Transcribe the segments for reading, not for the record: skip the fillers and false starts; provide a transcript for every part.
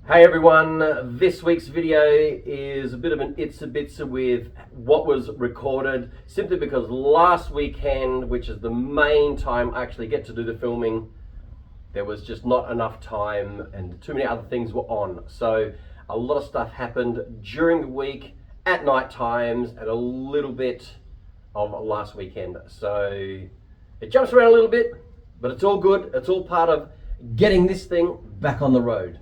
Hey everyone, this week's video is a bit of an itsa-bitsa with what was recorded, simply because last weekend, which is the main time I actually get to do the filming, there was just not enough time and too many other things were on. So a lot of stuff happened during the week, at night times, and a little bit of last weekend. So it jumps around a little bit, but it's all good. It's all part of getting this thing back on the road.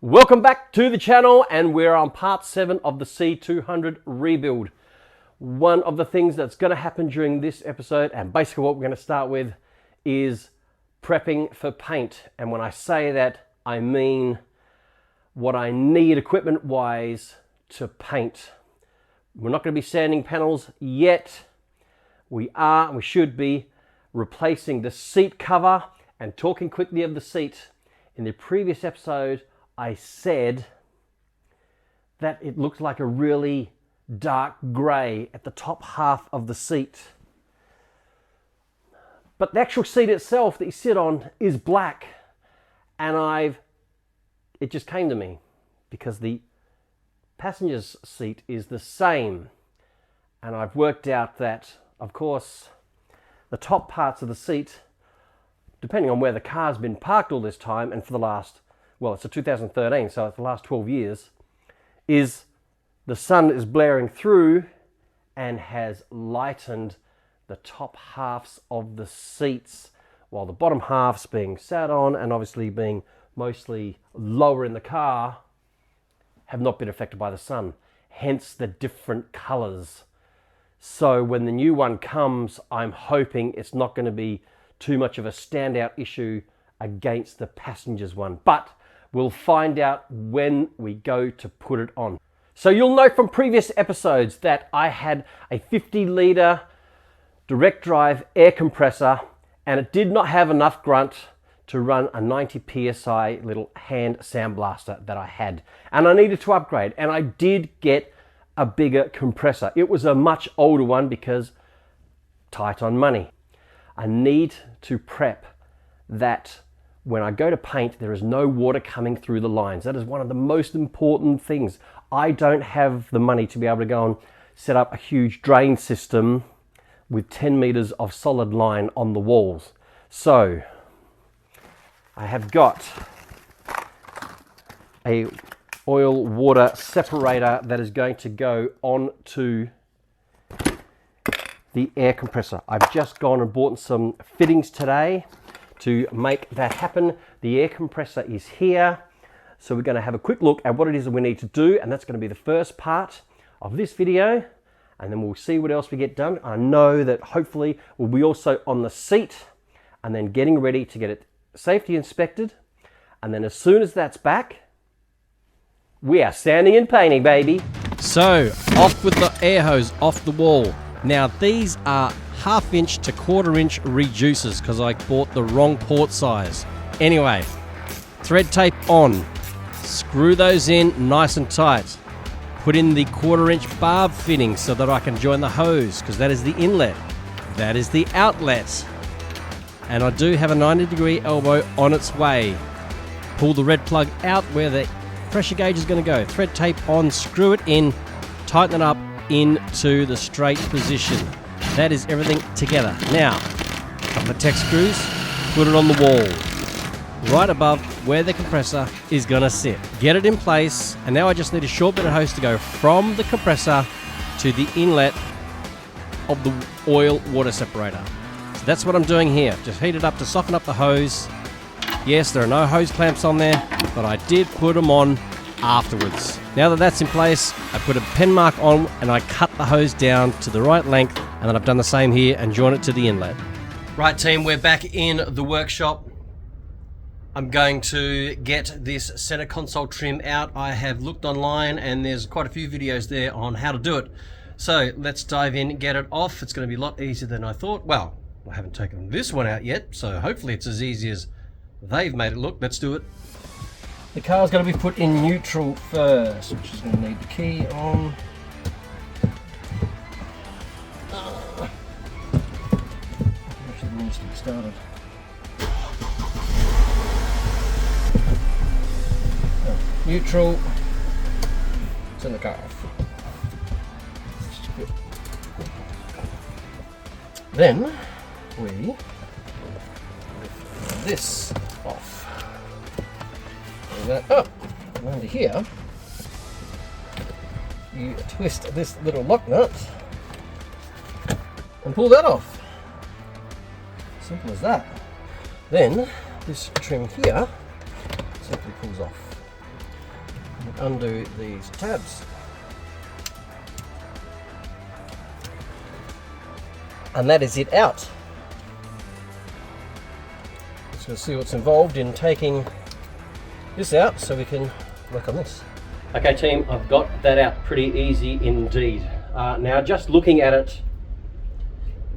Welcome back to the channel, and we're on part 7 of the C200 rebuild. One of the things that's going to happen during this episode, and basically what we're going to start with, is prepping for paint. And when I say that, I mean what I need equipment wise to paint. We're not going to be sanding panels yet. We should be replacing the seat cover. And talking quickly of the seat, in the previous episode I said that it looked like a really dark grey at the top half of the seat. But the actual seat itself that you sit on is black. And it just came to me because the passenger's seat is the same. And I've worked out that, of course, the top parts of the seat, depending on where the car's been parked all this time, and for the last, well, it's a 2013, so it's the last 12 years, is the sun is blaring through and has lightened the top halves of the seats, while the bottom halves being sat on and obviously being mostly lower in the car have not been affected by the sun, hence the different colors. So when the new one comes, I'm hoping it's not going to be too much of a standout issue against the passenger's one, but we'll find out when we go to put it on. So you'll know from previous episodes that I had a 50-litre direct drive air compressor, and it did not have enough grunt to run a 90 psi little hand sandblaster that I had, and I needed to upgrade, and I did get a bigger compressor. It was a much older one because tight on money. I need to prep that when I go to paint, there is no water coming through the lines. That is one of the most important things. I don't have the money to be able to go and set up a huge drain system with 10 meters of solid line on the walls. So I have got a oil water separator that is going to go onto the air compressor. I've just gone and bought some fittings today to make that happen. The air compressor is here, so we're going to have a quick look at what it is that we need to do, and that's going to be the first part of this video, and then we'll see what else we get done. I know that hopefully we'll be also on the seat and then getting ready to get it safety inspected, and then as soon as that's back, we are sanding and painting, baby. So off with the air hose off the wall. Now these are 1/2 inch to 1/4 inch reducers because I bought the wrong port size. Anyway, thread tape on, screw those in nice and tight. Put in the 1/4 inch barb fitting so that I can join the hose, because that is the inlet, that is the outlet. And I do have a 90-degree elbow on its way. Pull the red plug out where the pressure gauge is going to go. Thread tape on, screw it in, tighten it up into the straight position. That is everything together. Now, a couple of Tech screws, put it on the wall, right above where the compressor is going to sit. Get it in place, and now I just need a short bit of hose to go from the compressor to the inlet of the oil water separator. So that's what I'm doing here. Just heat it up to soften up the hose. Yes, there are no hose clamps on there, but I did put them on afterwards. Now that that's in place, I put a pen mark on and I cut the hose down to the right length, and then I've done the same here and join it to the inlet. Right team, we're back in the workshop. I'm going to get this center console trim out. I have looked online and there's quite a few videos there on how to do it. So let's dive in, get it off. It's going to be a lot easier than I thought. Well, I haven't taken this one out yet, so hopefully it's as easy as they've made it look. Let's do it. The car's going to be put in neutral first, which is going to need the key on. Actually, it needs to be started. neutral, turn the car off. Then we lift this off. Bring that up. And under here, you twist this little lock nut and pull that off. Simple as that. Then this trim here simply pulls off. And undo these tabs. And that is it out. Just going to see what's involved in taking this out so we can work on this. Okay team, I've got that out pretty easy indeed. Now just looking at it,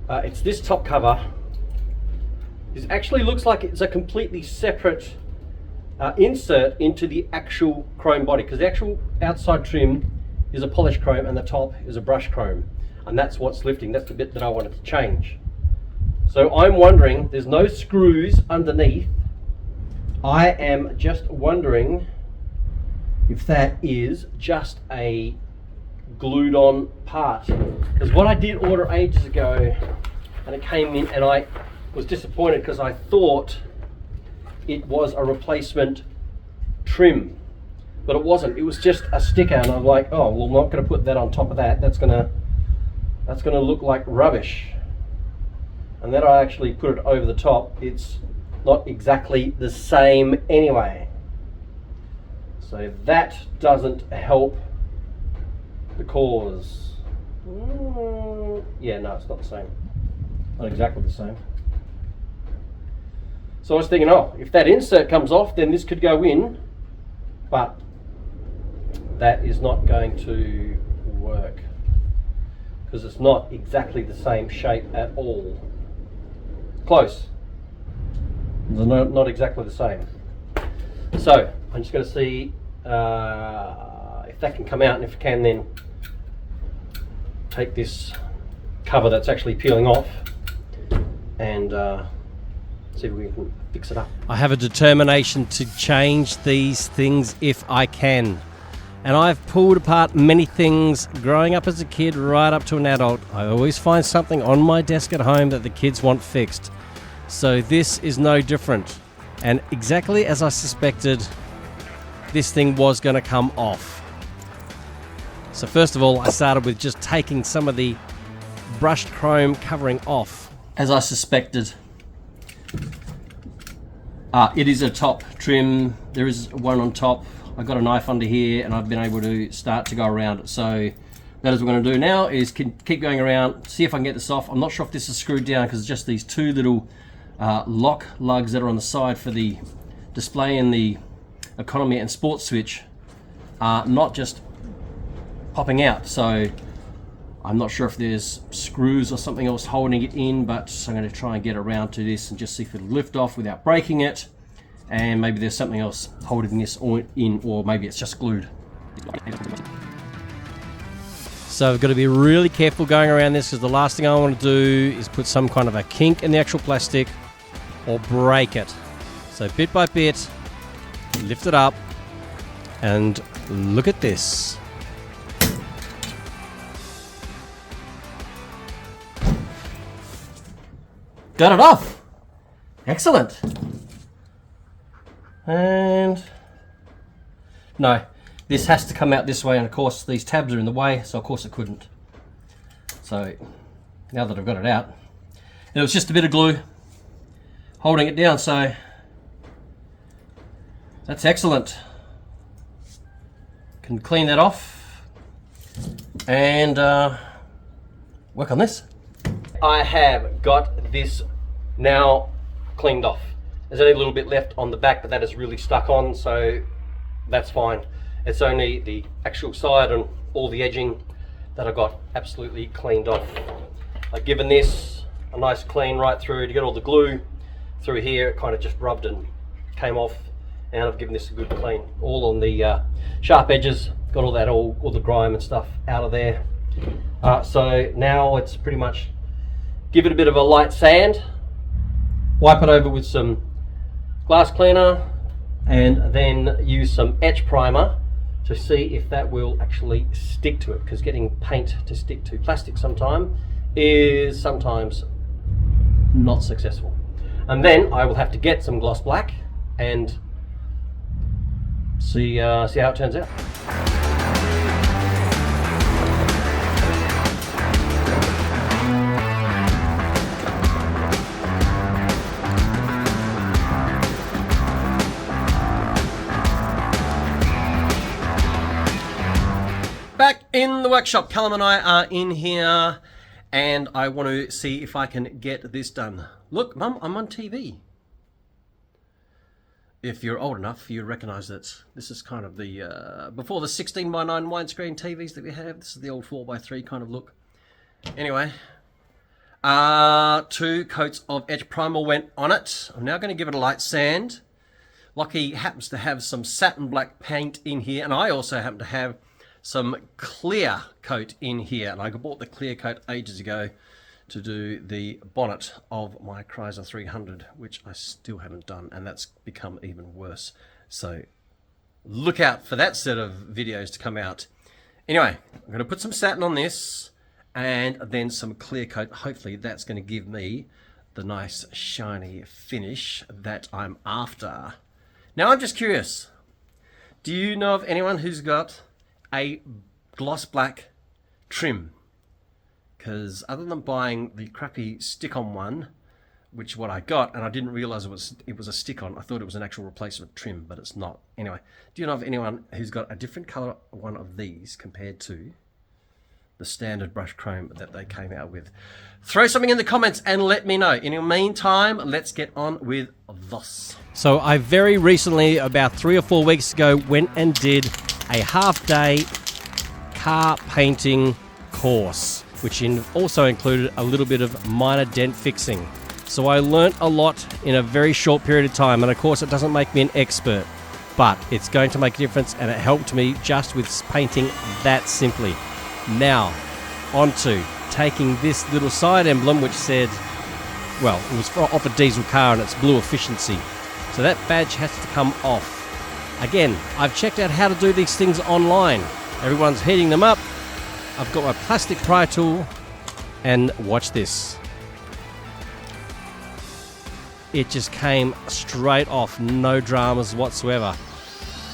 it's this top cover. This actually looks like it's a completely separate insert into the actual chrome body, because the actual outside trim is a polished chrome and the top is a brushed chrome. And that's what's lifting. That's the bit that I wanted to change. So I'm wondering, there's no screws underneath. I am just wondering if that is just a glued on part. Because what I did order ages ago, and it came in, and I was disappointed because I thought it was a replacement trim. But it wasn't. It was just a sticker, and I'm like, oh, well, I'm not going to put that on top of that. That's going to look like rubbish. And then I actually put it over the top. It's not exactly the same anyway. So that doesn't help the cause. Yeah, no, it's not the same. Not exactly the same. So I was thinking, oh, if that insert comes off, then this could go in, but that is not going to work, because it's not exactly the same shape at all. Close. Not exactly the same. So I'm just going to see if that can come out, and if it can, then take this cover that's actually peeling off and see if we can fix it up. I have a determination to change these things if I can. And I've pulled apart many things growing up as a kid right up to an adult. I always find something on my desk at home that the kids want fixed. So this is no different. And exactly as I suspected, this thing was going to come off. So first of all, I started with just taking some of the brushed chrome covering off. As I suspected, it is a top trim. There is one on top. I got a knife under here and I've been able to start to go around it. So that is what we're going to do now, is keep going around, see if I can get this off. I'm not sure if this is screwed down because it's just these two little lock lugs that are on the side for the display and the economy and sports switch are not just popping out. So I'm not sure if there's screws or something else holding it in, but I'm going to try and get around to this and just see if it'll lift off without breaking it. And maybe there's something else holding this in, or maybe it's just glued. So I've got to be really careful going around this, because the last thing I want to do is put some kind of a kink in the actual plastic or break it. So bit by bit, lift it up and look at this. Got it off. Excellent. And no, this has to come out this way, and of course these tabs are in the way, so of course it couldn't. So now that I've got it out, and it was just a bit of glue holding it down, so that's excellent. Can clean that off and work on this. I have got this now cleaned off. There's only a little bit left on the back, but that is really stuck on, so that's fine. It's only the actual side and all the edging that I got absolutely cleaned off. I've given this a nice clean right through to get all the glue through here. It kind of just rubbed and came off, and I've given this a good clean. All on the sharp edges, got all that, all the grime and stuff out of there. So now it's pretty much give it a bit of a light sand, wipe it over with some glass cleaner, and then use some etch primer to see if that will actually stick to it, because getting paint to stick to plastic is sometimes not successful. And then I will have to get some gloss black and see how it turns out. Back in the workshop, Callum and I are in here, and I want to see if I can get this done. Look, Mum, I'm on TV. If you're old enough, you recognise that this is kind of the, before the 16:9 widescreen TVs that we have, this is the old 4:3 kind of look. Anyway, 2 coats of etch primer went on it. I'm now going to give it a light sand. Lockie happens to have some satin black paint in here, and I also happen to have some clear coat in here, and I bought the clear coat ages ago to do the bonnet of my Chrysler 300, which I still haven't done, and that's become even worse. So look out for that set of videos to come out. Anyway, I'm going to put some satin on this and then some clear coat. Hopefully that's going to give me the nice shiny finish that I'm after. Now I'm just curious, do you know of anyone who's got a gloss black trim? Because other than buying the crappy stick-on one, which what I got, and I didn't realize it was a stick-on. I thought it was an actual replacement trim, but it's not. Anyway, do you know of anyone who's got a different color one of these compared to the standard brush chrome that they came out with? Throw something in the comments and let me know. In the meantime, let's get on with this. So I very recently, about 3 or 4 weeks ago, went and did a half-day car painting course, which also included a little bit of minor dent fixing. So I learnt a lot in a very short period of time, and of course it doesn't make me an expert, but it's going to make a difference, and it helped me just with painting that simply. Now, on to taking this little side emblem, which said, well, it was off a diesel car and it's blue efficiency. So that badge has to come off. Again, I've checked out how to do these things online. Everyone's heating them up. I've got my plastic pry tool, and watch this. It just came straight off, no dramas whatsoever.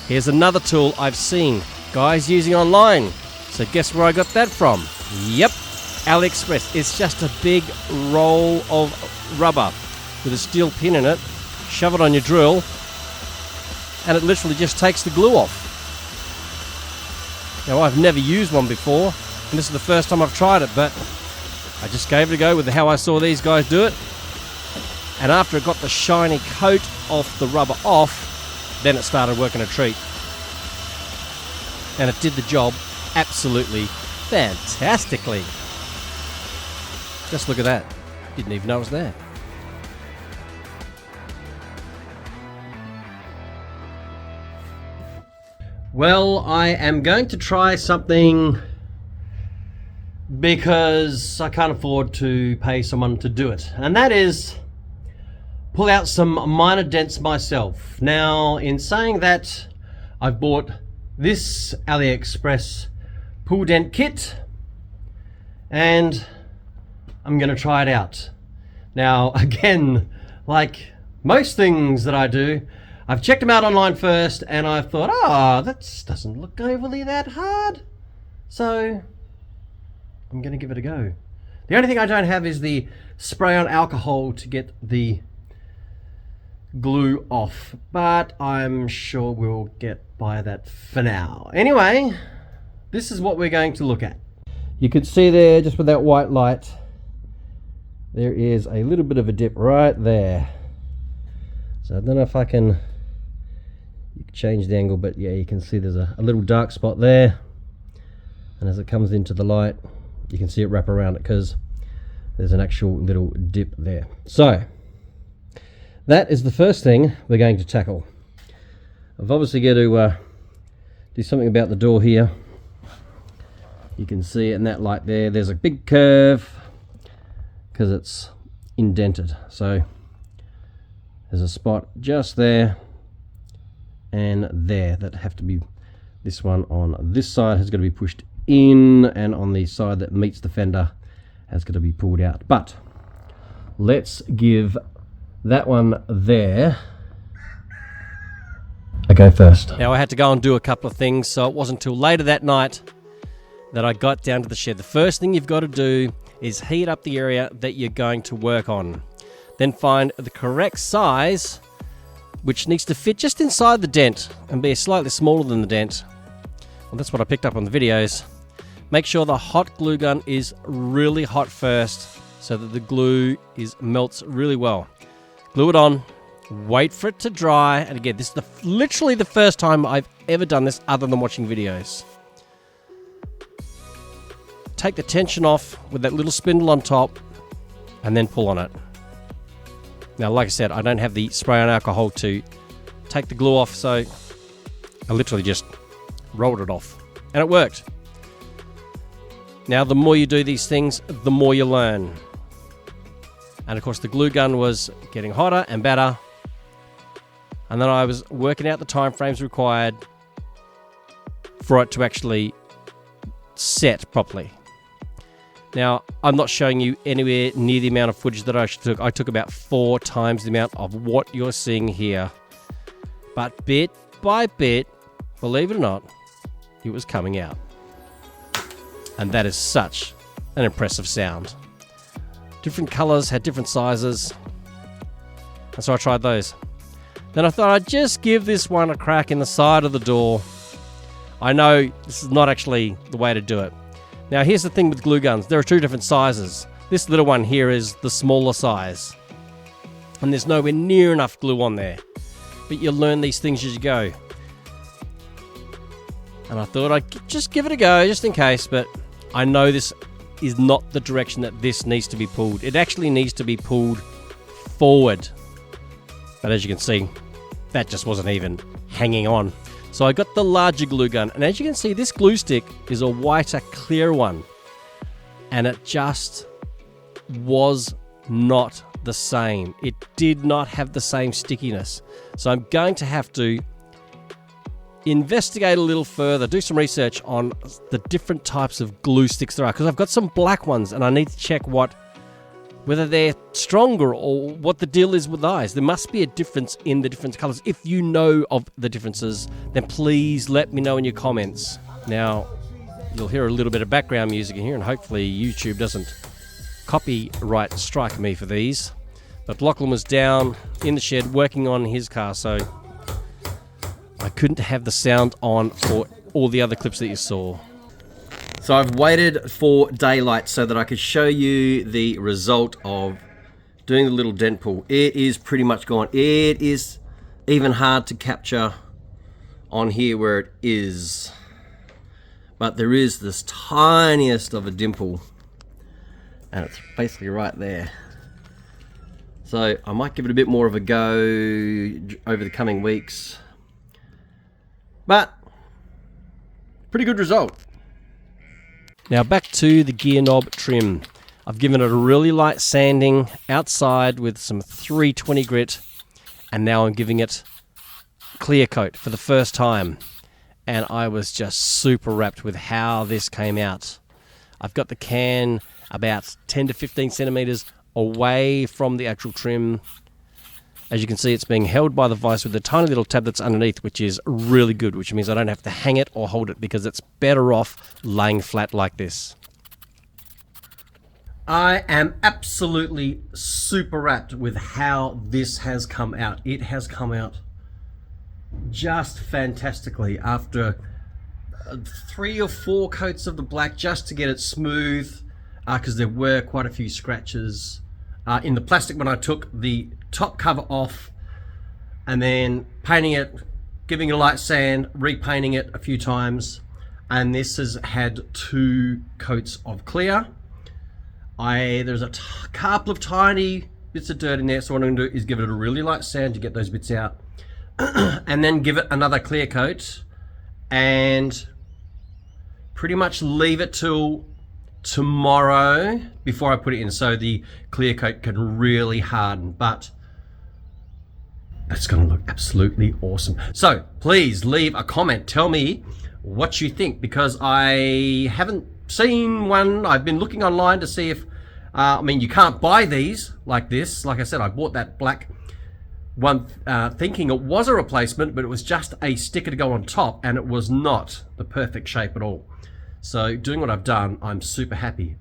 Here's another tool I've seen guys using online. So guess where I got that from? Yep, AliExpress. It's just a big roll of rubber with a steel pin in it. Shove it on your drill, and it literally just takes the glue off. Now, I've never used one before, and this is the first time I've tried it, but I just gave it a go with how I saw these guys do it. And after it got the shiny coat of the rubber off, then it started working a treat. And it did the job absolutely fantastically. Just look at that. Didn't even know it was there. Well, I am going to try something because I can't afford to pay someone to do it. And that is pull out some minor dents myself. Now, in saying that, I've bought this AliExpress pull dent kit, and I'm going to try it out. Now, again, like most things that I do, I've checked them out online first, and I thought, that doesn't look overly that hard. So I'm going to give it a go. The only thing I don't have is the spray on alcohol to get the glue off, but I'm sure we'll get by that for now. Anyway, this is what we're going to look at. You can see there, just with that white light, there is a little bit of a dip right there. So I don't know if I can change the angle, but yeah, you can see there's a little dark spot there, and as it comes into the light you can see it wrap around it because there's an actual little dip there. So that is the first thing we're going to tackle. I've obviously got to do something about the door here. You can see it in that light there, there's a big curve because it's indented, so there's a spot just there, and there that have to be, this one on this side has got to be pushed in, and on the side that meets the fender has got to be pulled out. But let's give that one there a go first. Now I had to go and do a couple of things, so it wasn't until later that night that I got down to the shed. The first thing you've got to do is heat up the area that you're going to work on. Then find the correct size, which needs to fit just inside the dent and be slightly smaller than the dent. Well, that's what I picked up on the videos. Make sure the hot glue gun is really hot first so that the glue melts really well. Glue it on, wait for it to dry, and again, this is literally the first time I've ever done this other than watching videos. Take the tension off with that little spindle on top and then pull on it. Now, like I said, I don't have the spray on alcohol to take the glue off, so I literally just rolled it off, and it worked. Now, the more you do these things, the more you learn. And of course, the glue gun was getting hotter and better, and then I was working out the time frames required for it to actually set properly. Now, I'm not showing you anywhere near the amount of footage that I took. I took about 4 times the amount of what you're seeing here. But bit by bit, believe it or not, it was coming out. And that is such an impressive sound. Different colors had different sizes. And so I tried those. Then I thought I'd just give this one a crack in the side of the door. I know this is not actually the way to do it. Now, here's the thing with glue guns. There are 2 different sizes. This little one here is the smaller size. And there's nowhere near enough glue on there. But you learn these things as you go. And I thought I'd just give it a go, just in case. But I know this is not the direction that this needs to be pulled. It actually needs to be pulled forward. But as you can see, that just wasn't even hanging on. So I got the larger glue gun, and as you can see, this glue stick is a whiter, clear one, and it just was not the same. It did not have the same stickiness. So I'm going to have to investigate a little further, do some research on the different types of glue sticks there are, because I've got some black ones, and I need to check whether they're stronger or what the deal is with those. There must be a difference in the different colors. If you know of the differences, then please let me know in your comments. Now, you'll hear a little bit of background music in here, and hopefully YouTube doesn't copyright strike me for these. But Lachlan was down in the shed working on his car, so I couldn't have the sound on for all the other clips that you saw. So I've waited for daylight so that I could show you the result of doing the little dent pull. It is pretty much gone. It is even hard to capture on here where it is. But there is this tiniest of a dimple. And it's basically right there. So I might give it a bit more of a go over the coming weeks. But pretty good result. Now back to the gear knob trim. I've given it a really light sanding outside with some 320 grit, and now I'm giving it clear coat for the first time. And I was just super wrapped with how this came out. I've got the can about 10 to 15 centimeters away from the actual trim. As you can see, it's being held by the vise with a tiny little tab that's underneath, which is really good, which means I don't have to hang it or hold it because it's better off laying flat like this. I am absolutely super wrapped with how this has come out. It has come out just fantastically after 3 or 4 coats of the black just to get it smooth, because there were quite a few scratches. In the plastic, when I took the top cover off and then painting it, giving it a light sand, repainting it a few times, and this has had 2 coats of clear. There's a couple of tiny bits of dirt in there, so what I'm going to do is give it a really light sand to get those bits out and then give it another clear coat and pretty much leave it till tomorrow before I put it in, so the clear coat can really harden. But That's going to look absolutely awesome. So please leave a comment. Tell me what you think, because I haven't seen one. I've been looking online to see if, I mean, you can't buy these like this. Like I said, I bought that black one thinking it was a replacement, but it was just a sticker to go on top, and it was not the perfect shape at all. So doing what I've done, I'm super happy.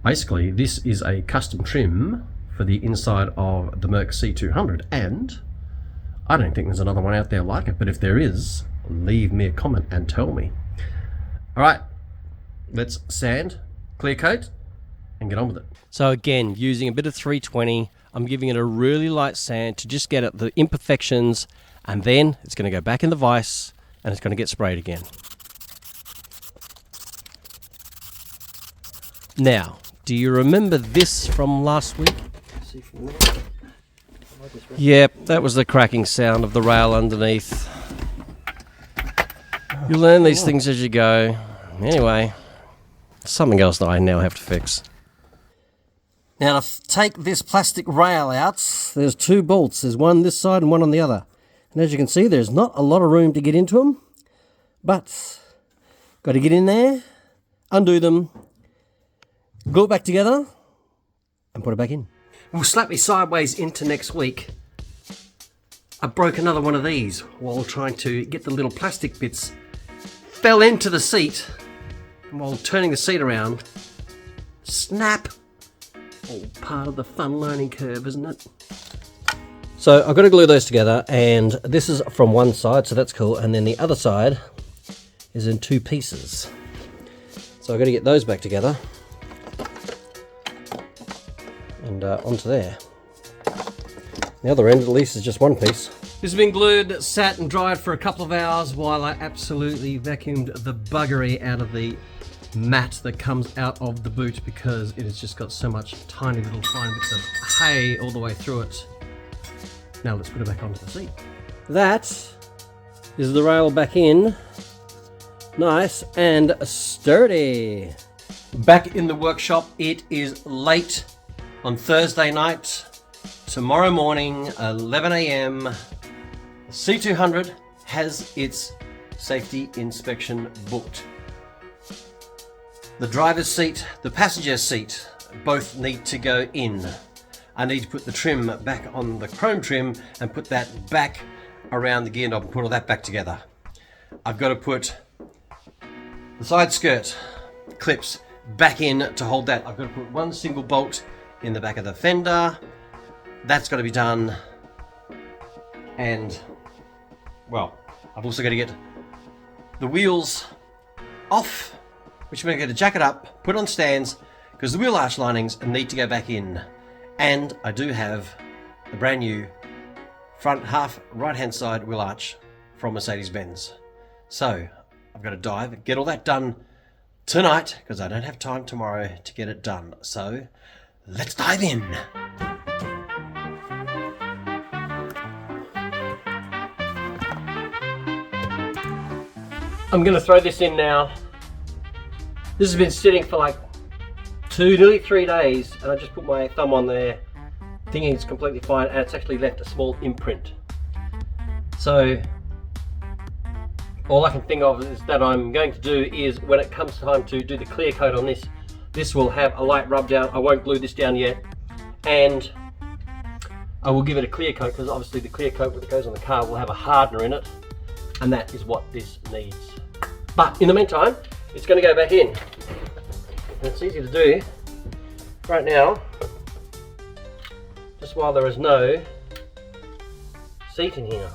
Basically, this is a custom trim for the inside of the Merc C200, and I don't think there's another one out there like it, but if there is, leave me a comment and tell me. All right, let's sand, clear coat, and get on with it. So again, using a bit of 320, I'm giving it a really light sand to just get at the imperfections, and then it's going to go back in the vise and it's going to get sprayed again. Now, do you remember this from last week? Yep, that was the cracking sound of the rail underneath. You learn these things as you go. Anyway, something else that I now have to fix. Now to take this plastic rail out, there's two bolts. There's one this side and one on the other. And as you can see, there's not a lot of room to get into them. But, got to get in there, undo them, glue it back together, and put it back in. We'll slap me sideways into next week. I broke another one of these while trying to get the little plastic bits. Fell into the seat, and while turning the seat around, snap! All part of the fun learning curve, isn't it? So I've got to glue those together, and this is from one side, so that's cool, and then the other side is in two pieces. So I've got to get those back together. And onto there. The other end at least is just one piece. This has been glued, sat and dried for a couple of hours while I absolutely vacuumed the buggery out of the mat that comes out of the boot, because it has just got so much tiny little fine bits of hay all the way through it. Now let's put it back onto the seat. That is the rail back in. Nice and sturdy. Back in the workshop, it is late on Thursday night. Tomorrow morning, 11 AM, the C200 has its safety inspection booked. The driver's seat, the passenger seat, both need to go in. I need to put the trim back on the chrome trim and put that back around the gear knob and put all that back together. I've got to put the side skirt clips back in to hold that. I've got to put one single bolt in the back of the fender. That's got to be done. And, well, I've also got to get the wheels off, which means I'm going to jack it up, put on stands, because the wheel arch linings need to go back in. And I do have the brand new front half right hand side wheel arch from Mercedes Benz. So I've got to dive, get all that done tonight, because I don't have time tomorrow to get it done. So let's dive in. I'm going to throw this in now. This has been sitting for like nearly 3 days, and I just put my thumb on there thinking it's completely fine, and it's actually left a small imprint. So all I can think of is that I'm going to do is, when it comes time to do the clear coat on this, this will have a light rub down. I won't glue this down yet, and I will give it a clear coat, because obviously the clear coat that goes on the car will have a hardener in it, and that is what this needs. But in the meantime, it's going to go back in. And it's easy to do right now, just while there is no seat in here.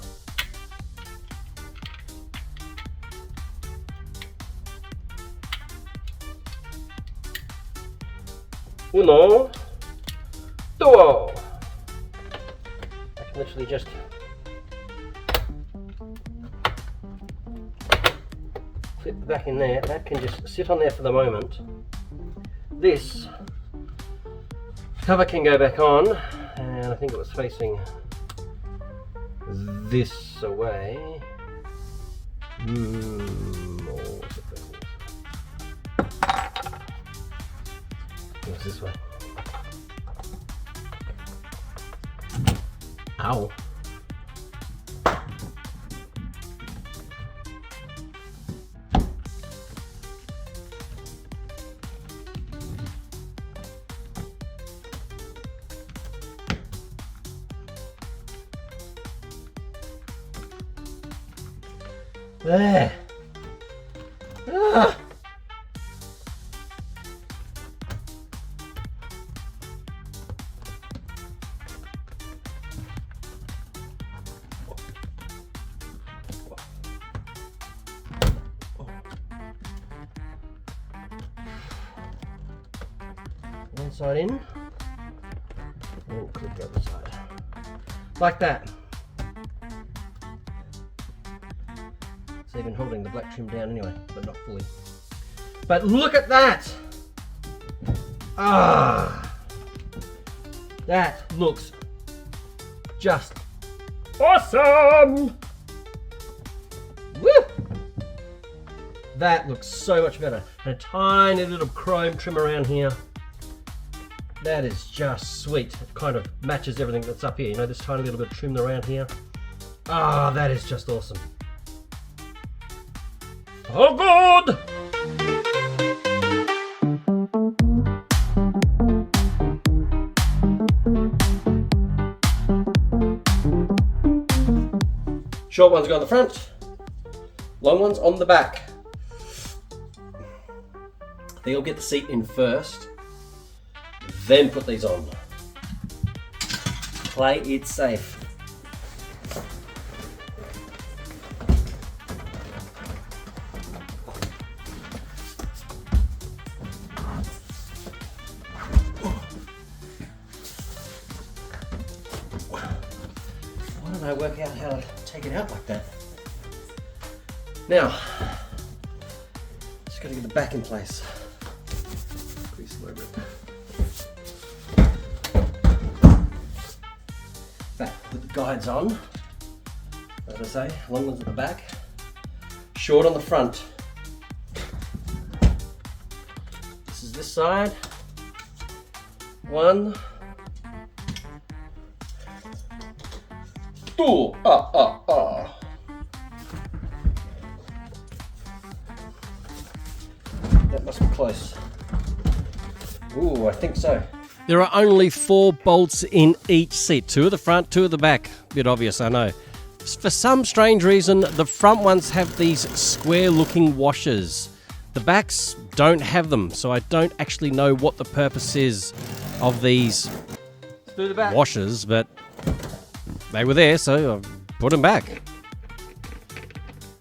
Uno, duo. I can literally just flip the back in there. That can just sit on there for the moment. This cover can go back on, and I think it was facing this away. Or was it facing this way? It was this way. Ow. There. Ah. One side in, and clip the other side. Like that. It's even holding the black trim down anyway, but not fully. But look at that! Ah! That looks just awesome! Woo! That looks so much better. And a tiny little chrome trim around here. That is just sweet. It kind of matches everything that's up here. You know, this tiny little bit of trim around here. Ah, that is just awesome. Oh, good! Short ones go on the front, long ones on the back. They'll get the seat in first, then put these on. Play it safe. Why don't I work out how to take it out like that? Now, just got to get the back in place. Pretty slow grip. Back with the guides on, as I say, long ones at the back, short on the front. This is this side. 1, 2, That must be close. Ooh, I think so. There are only 4 bolts in each seat, 2 at the front, 2 at the back. Bit obvious, I know. For some strange reason, the front ones have these square-looking washers. The backs don't have them, so I don't actually know what the purpose is of these washers, but they were there, so I put them back.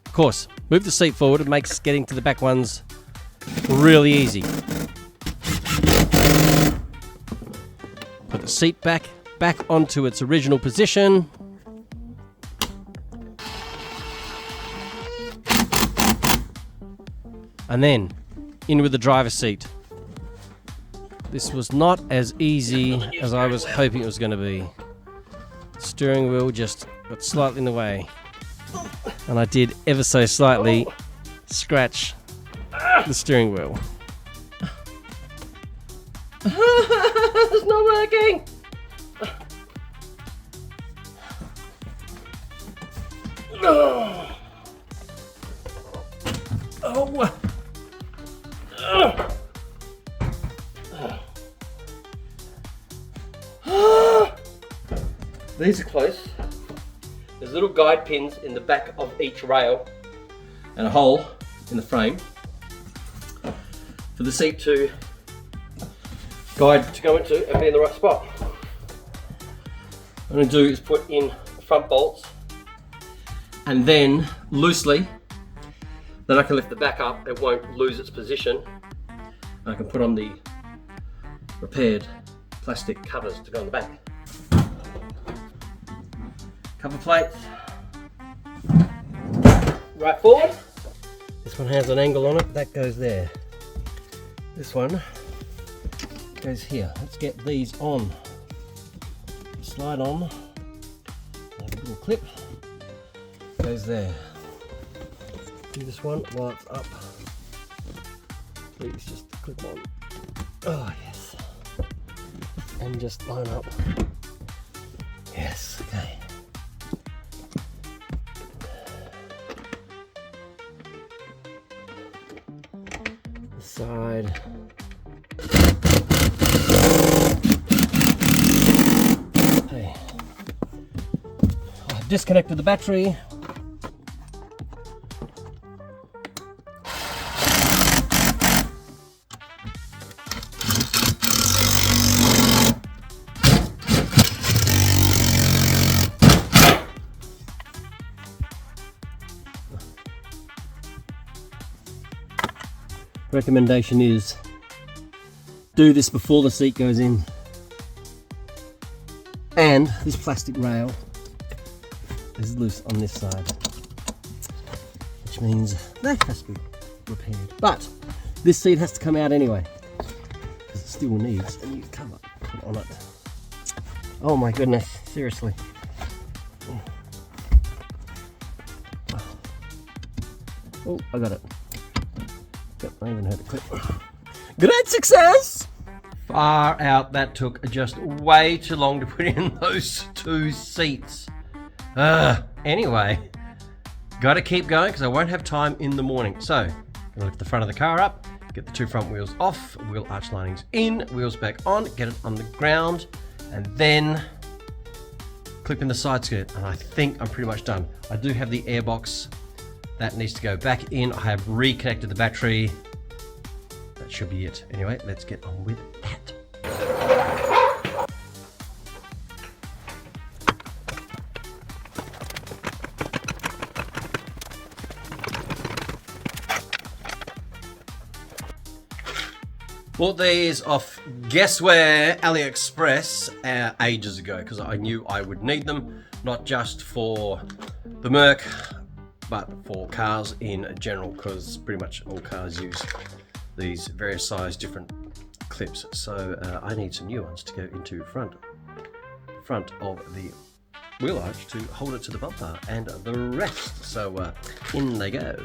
Of course, move the seat forward. It makes getting to the back ones really easy. Put the seat back onto its original position. And then in with the driver's seat. This was not as easy as I was hoping it was going to be. Steering wheel just got slightly in the way. And I did ever so slightly scratch the steering wheel. It's not working! Oh. These are close. There's little guide pins in the back of each rail and a hole in the frame for the seat to guide to go into and be in the right spot. What I'm going to do is put in the front bolts and then loosely, then I can lift the back up, it won't lose its position. I can put on the repaired plastic covers to go on the back. Cover plates, right forward. This one has an angle on it, that goes there. This one goes here. Let's get these on. Slide on, have a little clip, goes there. Do this one while it's up. Please just clip on. Oh yes. And just line up. Yes, okay. The side. Okay. I've disconnected the battery. recommendation is do this before the seat goes in. And this plastic rail is loose on this side, which means that has to be repaired. But this seat has to come out anyway, because it still needs a new cover put on it. Oh my goodness, seriously. Oh, I got it. Yep, I even heard it click. Great success! Far out, that took just way too long to put in those two seats. Anyway, gotta keep going because I won't have time in the morning. So, gonna lift the front of the car up, get the two front wheels off, wheel arch linings in, wheels back on, get it on the ground, and then clip in the side skirt. And I think I'm pretty much done. I do have the airbox that needs to go back in. I have reconnected the battery. That should be it. Anyway, let's get on with that. Bought these off, guess where, AliExpress ages ago, because I knew I would need them, not just for the Merc, but for cars in general, because pretty much all cars use these various size different clips. So I need some new ones to go into front of the wheel arch to hold it to the bumper and the rest. So in they go.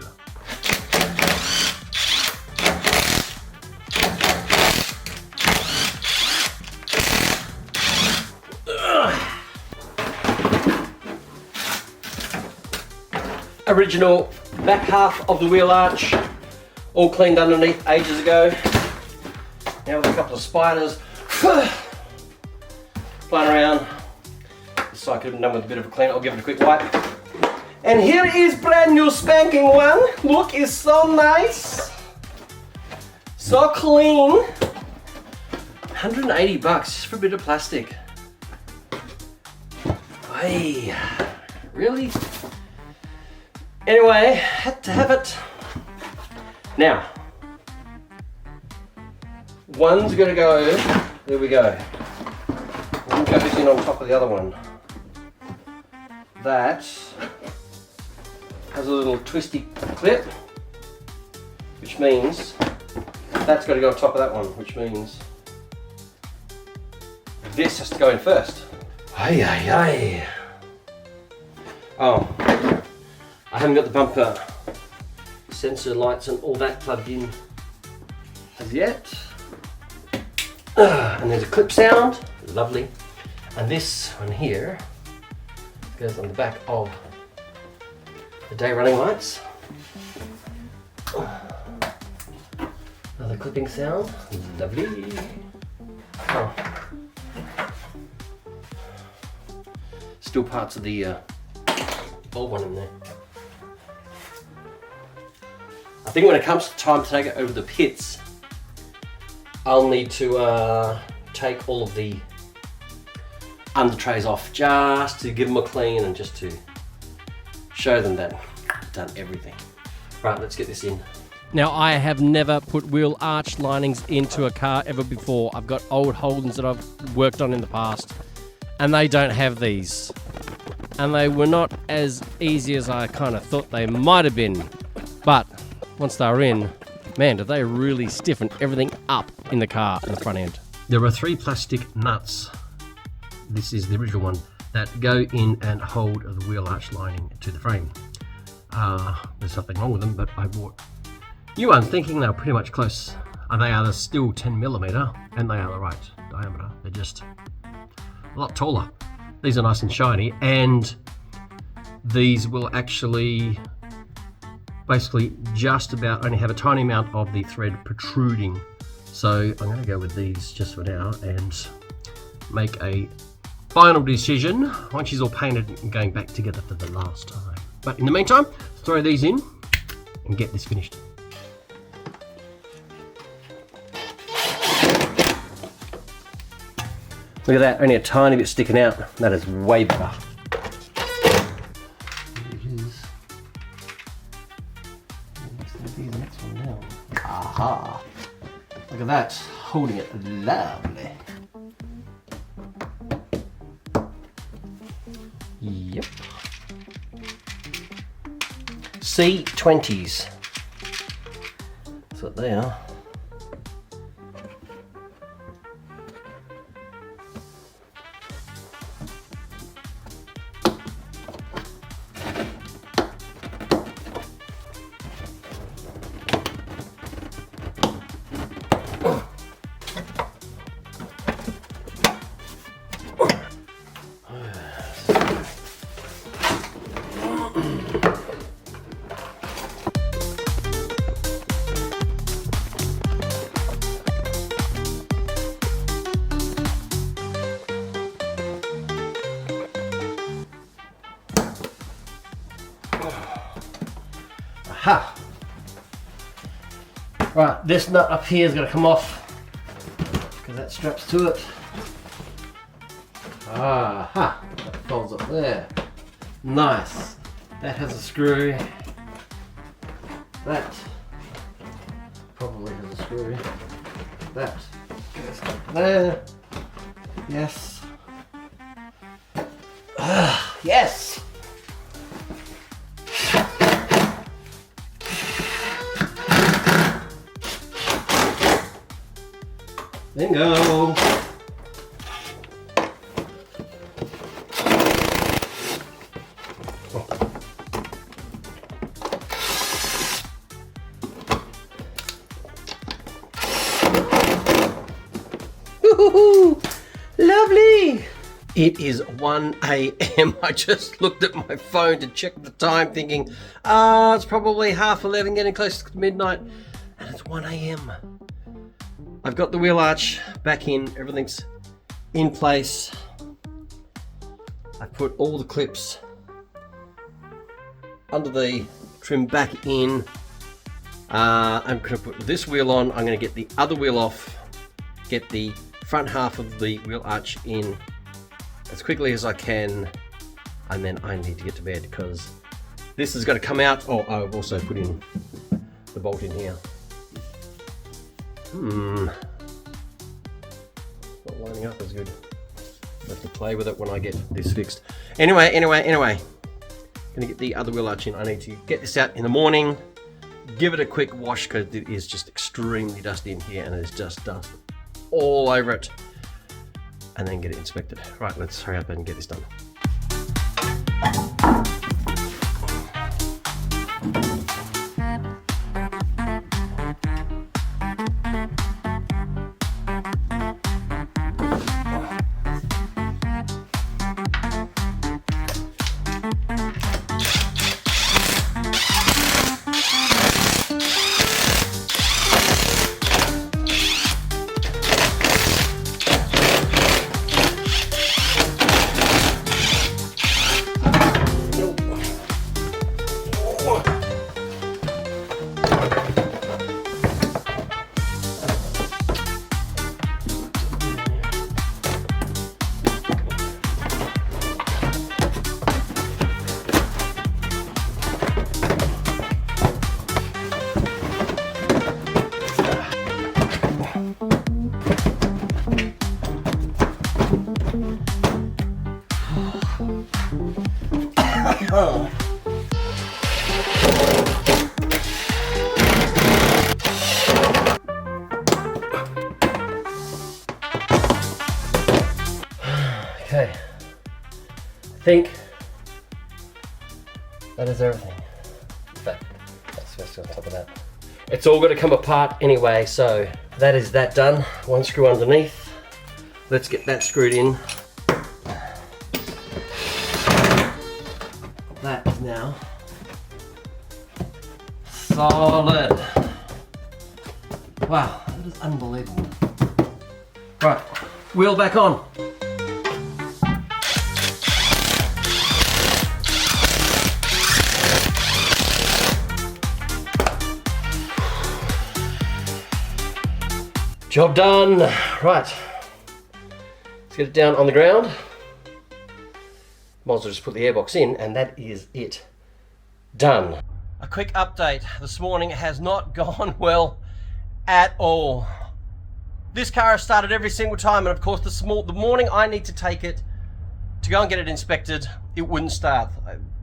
Original back half of the wheel arch, all cleaned underneath ages ago. Now with a couple of spiders flying around. This side could have been done with a bit of a clean. I'll give it a quick wipe. And here is brand new spanking one. Look, it's so nice, so clean. 180 bucks just for a bit of plastic. Hey, really? Anyway, had to have it. Now, one's gonna go, there we go. One goes in on top of the other one. That has a little twisty clip, which means that's gotta go on top of that one, which means this has to go in first. Ay, ay, ay. Oh. I haven't got the bumper sensor lights and all that plugged in as yet. And there's a clip sound, lovely. And this one here goes on the back of the day running lights. Another clipping sound, lovely. Oh. Still parts of the old one in there. I think when it comes to time to take it over the pits, I'll need to take all of the under trays off just to give them a clean and just to show them that I've done everything. Right, let's get this in. Now, I have never put wheel arch linings into a car ever before. I've got old Holdens that I've worked on in the past, and they don't have these. And they were not as easy as I kind of thought they might have been. But once they're in, man, do they really stiffen everything up in the car in the front end. There are 3 plastic nuts, this is the original one, that go in and hold the wheel arch lining to the frame. There's nothing wrong with them, but I bought new ones thinking they're pretty much close. They are still 10mm and they are the right diameter. They're just a lot taller. These are nice and shiny, and these will actually basically just about only have a tiny amount of the thread protruding. So I'm going to go with these just for now and make a final decision once she's all painted and going back together for the last time. But in the meantime, throw these in and get this finished. Look at that, only a tiny bit sticking out. That is way better. Here it is. These next one now. Aha! Look at that, holding it lovely. Yep. C20s. That's what they are. Aha! Right, this nut up here is going to come off because that straps to it. Aha! That folds up there. Nice. That has a screw. That probably has a screw. That goes up there. Yes. Yes! Bingo! Woohoo! Lovely! It is 1 a.m. I just looked at my phone to check the time thinking, it's probably 11:30, getting close to midnight, and it's 1 a.m. I've got the wheel arch back in, everything's in place. I put all the clips under the trim back in. I'm going to put this wheel on, I'm going to get the other wheel off, get the front half of the wheel arch in as quickly as I can, and then I need to get to bed because this is going to come out. Oh, I've also put in the bolt in here. Not lining up as good. I have to play with it when I get this fixed. Anyway. Gonna get the other wheel arch in. I need to get this out in the morning, give it a quick wash because it is just extremely dusty in here and there's just dust all over it, and then get it inspected. Right, let's hurry up and get this done. Okay, I think that is everything. In fact, that's on top of that. It's all got to come apart anyway, so that is that done. One screw underneath. Let's get that screwed in. That is now solid. Wow, that is unbelievable. Right, wheel back on. Job done. Right, let's get it down on the ground. Might as well just put the airbox in, and that is it. Done. A quick update. This morning has not gone well at all. This car has started every single time, and of course the morning I need to take it to go and get it inspected, it wouldn't start.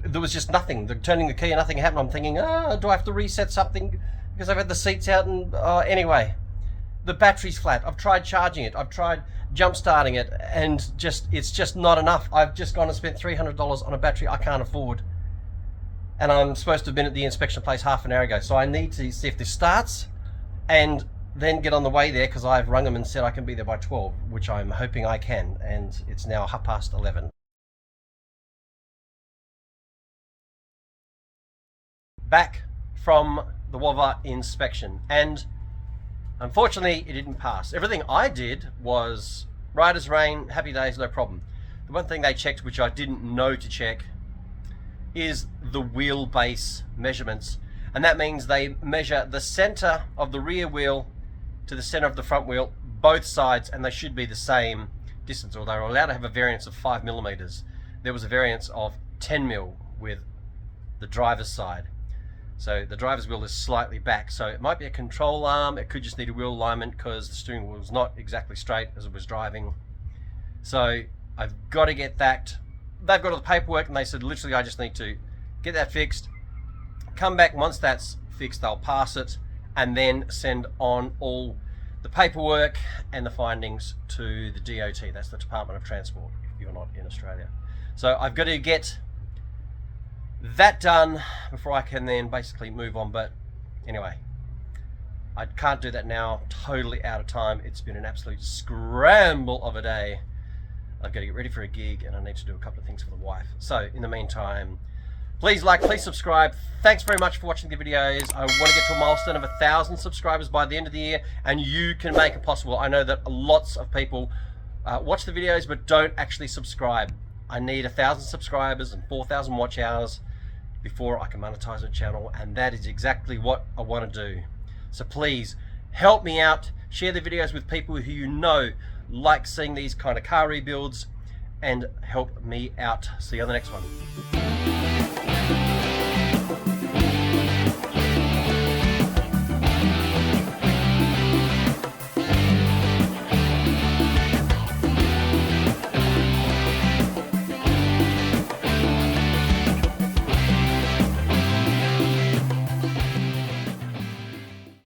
There was just nothing. Turning the key and nothing happened. I'm thinking, do I have to reset something because I've had the seats out? And anyway, the battery's flat. I've tried charging it. I've tried jump starting it, and it's just not enough. I've just gone and spent $300 on a battery I can't afford. And I'm supposed to have been at the inspection place half an hour ago. So I need to see if this starts and then get on the way there, because I've rung them and said I can be there by 12, which I'm hoping I can. And it's now 11:30. Back from the WOVR inspection, and unfortunately it didn't pass. Everything I did was right as rain, happy days, no problem. The one thing they checked, which I didn't know to check, is the wheelbase measurements, and that means they measure the center of the rear wheel to the center of the front wheel, both sides, and they should be the same distance, or they're allowed to have a variance of 5 millimeters. There was a variance of 10 mil with the driver's side. So the driver's wheel is slightly back, so it might be a control arm. It could just need a wheel alignment because the steering wheel was not exactly straight as it was driving. So I've got to get that. They've got all the paperwork, and they said literally I just need to get that fixed, come back. Once that's fixed, they'll pass it and then send on all the paperwork and the findings to the DOT. That's the Department of Transport if you're not in Australia. So I've got to get that done before I can then basically move on. But anyway, I can't do that now, totally out of time. It's been an absolute scramble of a day. I've got to get ready for a gig, and I need to do a couple of things for the wife. So in the meantime, please like, please subscribe. Thanks very much for watching the videos. I want to get to a milestone of 1,000 subscribers by the end of the year, and you can make it possible. I know that lots of people watch the videos but don't actually subscribe. I need 1,000 subscribers and 4,000 watch hours before I can monetize the channel, and that is exactly what I want to do. So please help me out. Share the videos with people who you know like seeing these kind of car rebuilds, and help me out. See you on the next one.